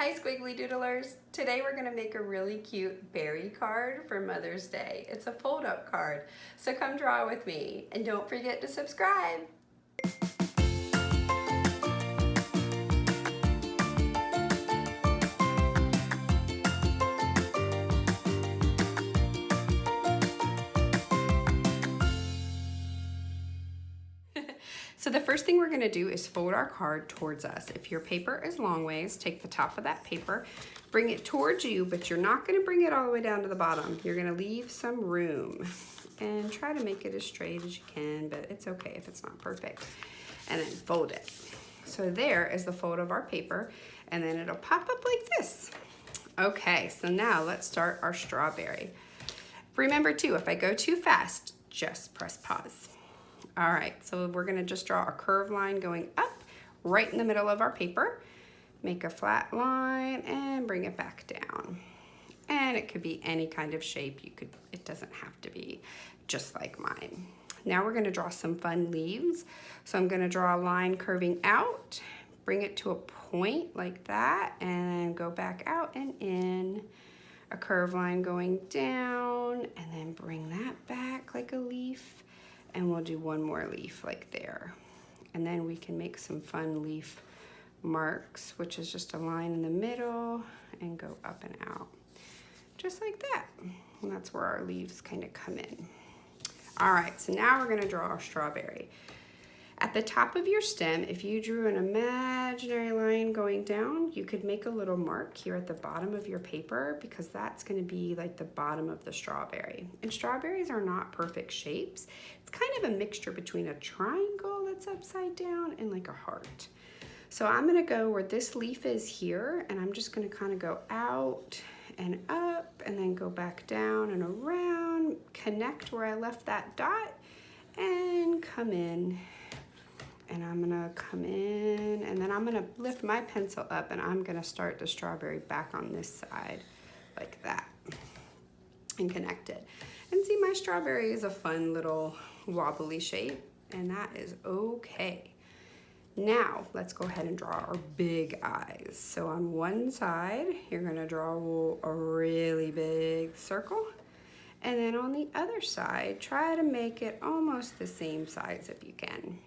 Hi Squiggly Doodlers! Today we're going to make a really cute berry card for Mother's Day. It's a fold-up card, so come draw with me and don't forget to subscribe! So the first thing we're going to do is fold our card towards us. If your paper is long ways, take the top of that paper, bring it towards you, but you're not going to bring it all the way down to the bottom. You're going to leave some room and try to make it as straight as you can, but it's okay if it's not perfect. And then fold it. So there is the fold of our paper, and then it'll pop up like this. Okay, so now let's start our strawberry. Remember too, if I go too fast, just press pause. All right, so we're gonna just draw a curved line going up right in the middle of our paper. Make a flat line and bring it back down. And it could be any kind of shape. It doesn't have to be just like mine. Now we're gonna draw some fun leaves. So I'm gonna draw a line curving out, bring it to a point like that, and then go back out and in. A curved line going down, and then bring that back like a leaf. And we'll do one more leaf like there. And then we can make some fun leaf marks, which is just a line in the middle and go up and out. Just like that. And that's where our leaves kind of come in. All right, so now we're gonna draw our strawberry. At the top of your stem, if you drew an imaginary line going down, you could make a little mark here at the bottom of your paper because that's gonna be like the bottom of the strawberry. And strawberries are not perfect shapes. It's kind of a mixture between a triangle that's upside down and like a heart. So I'm gonna go where this leaf is here, and I'm just gonna kind of go out and up and then go back down and around, connect where I left that dot, and come in. And I'm gonna come in, and then I'm gonna lift my pencil up, and I'm gonna start the strawberry back on this side, like that, and connect it. And see, my strawberry is a fun little wobbly shape, and that is okay. Now, let's go ahead and draw our big eyes. So on one side, you're gonna draw a really big circle, and then on the other side, try to make it almost the same size if you can.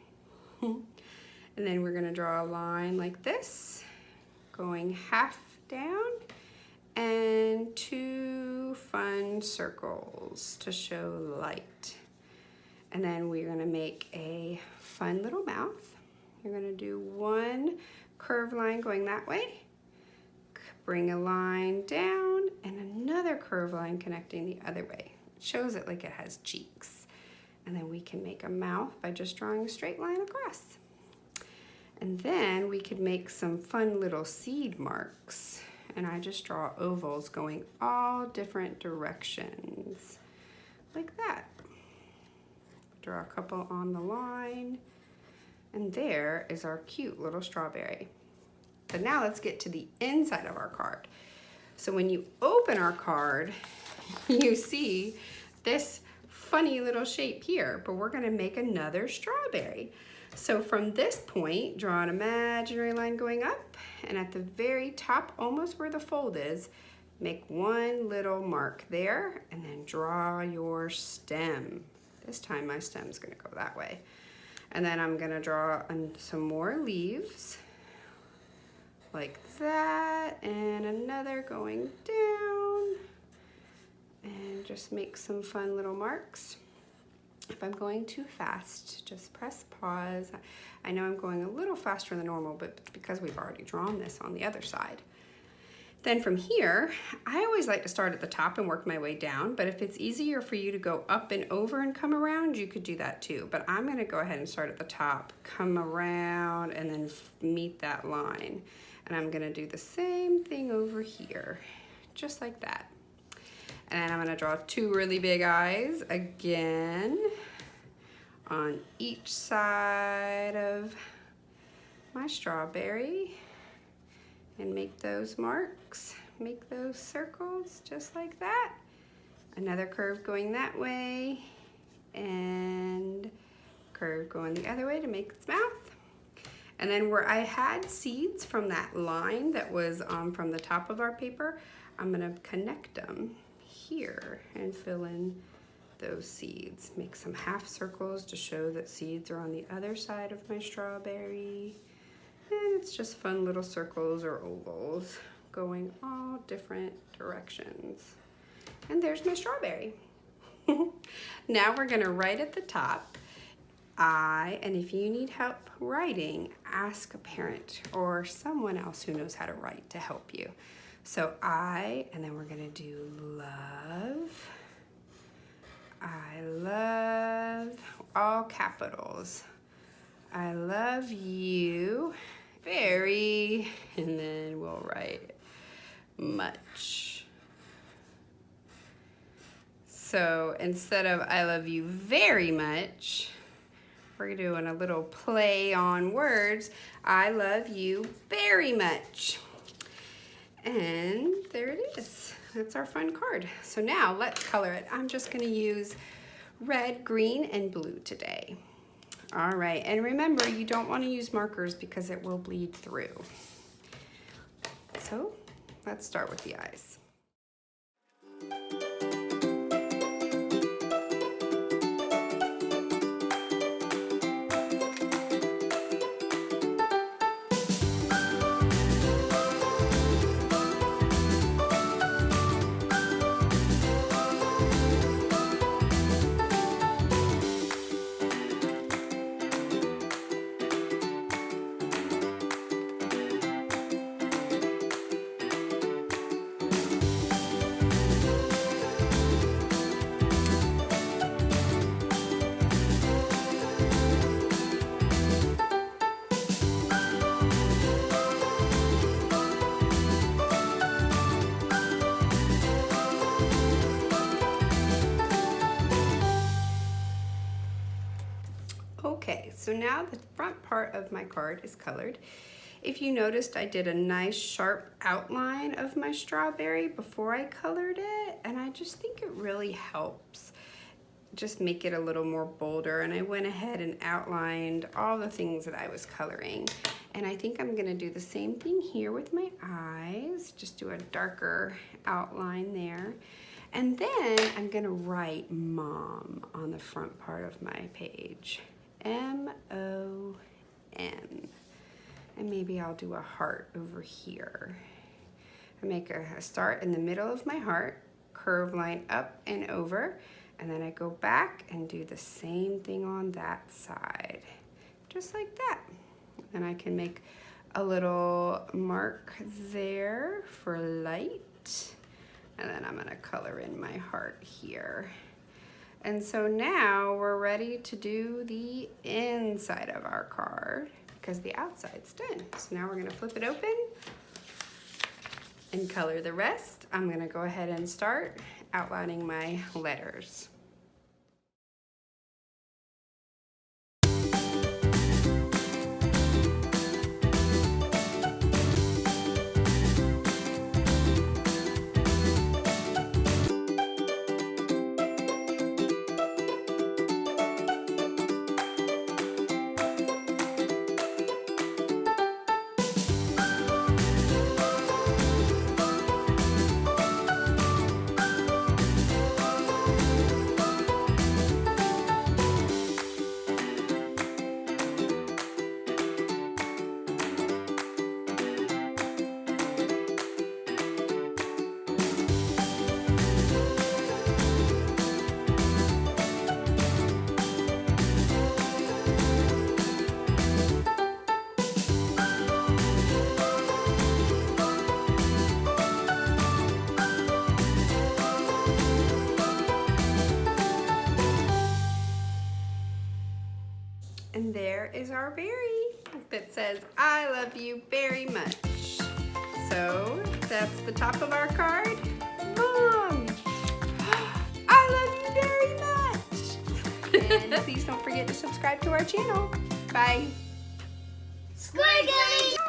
And then we're gonna draw a line like this, going half down, and two fun circles to show light. And then we're gonna make a fun little mouth. You're gonna do one curved line going that way, bring a line down, and another curved line connecting the other way. It shows it like it has cheeks. And then we can make a mouth by just drawing a straight line across. And then we could make some fun little seed marks. And I just draw ovals going all different directions, like that. Draw a couple on the line. And there is our cute little strawberry. But now let's get to the inside of our card. So when you open our card, you see this funny little shape here, but we're gonna make another strawberry. So from this point, draw an imaginary line going up, and at the very top, almost where the fold is, make one little mark there, and then draw your stem. This time my stem's gonna go that way. And then I'm gonna draw some more leaves, like that, and another going down. And just make some fun little marks. If I'm going too fast, just press pause. I know I'm going a little faster than normal, but it's because we've already drawn this on the other side. Then from here, I always like to start at the top and work my way down, but if it's easier for you to go up and over and come around, you could do that too. But I'm gonna go ahead and start at the top, come around, and then meet that line. And I'm gonna do the same thing over here, just like that. And I'm gonna draw two really big eyes again on each side of my strawberry, and make those marks, make those circles just like that. Another curve going that way, and curve going the other way to make its mouth. And then where I had seeds from that line that was from the top of our paper, I'm gonna connect them here and fill in those seeds. Make some half circles to show that seeds are on the other side of my strawberry. And it's just fun little circles or ovals going all different directions. And there's my strawberry. Now we're gonna write at the top, and if you need help writing, ask a parent or someone else who knows how to write to help you. So and then we're gonna do love. I love, all capitals. I love you very, and then we'll write much. So instead of I love you very much, we're doing a little play on words. I love you very much. And there it is. That's our fun card. So now let's color it. I'm just gonna use red, green, and blue today. All right, and remember, you don't wanna use markers because it will bleed through. So let's start with the eyes. Okay, so now the front part of my card is colored. If you noticed, I did a nice sharp outline of my strawberry before I colored it, and I just think it really helps just make it a little more bolder. And I went ahead and outlined all the things that I was coloring. And I think I'm gonna do the same thing here with my eyes, just do a darker outline there. And then I'm gonna write Mom on the front part of my page. M-O-M. And maybe I'll do a heart over here. I make a start in the middle of my heart, curve line up and over, and then I go back and do the same thing on that side, just like that. And I can make a little mark there for light, and then I'm gonna color in my heart here. And so now we're ready to do the inside of our card because the outside's done. So now we're gonna flip it open and color the rest. I'm gonna go ahead and start outlining my letters. And there is our berry that says, I love you very much. So that's the top of our card. Mom, I love you very much. And please don't forget to subscribe to our channel. Bye. Squiggly!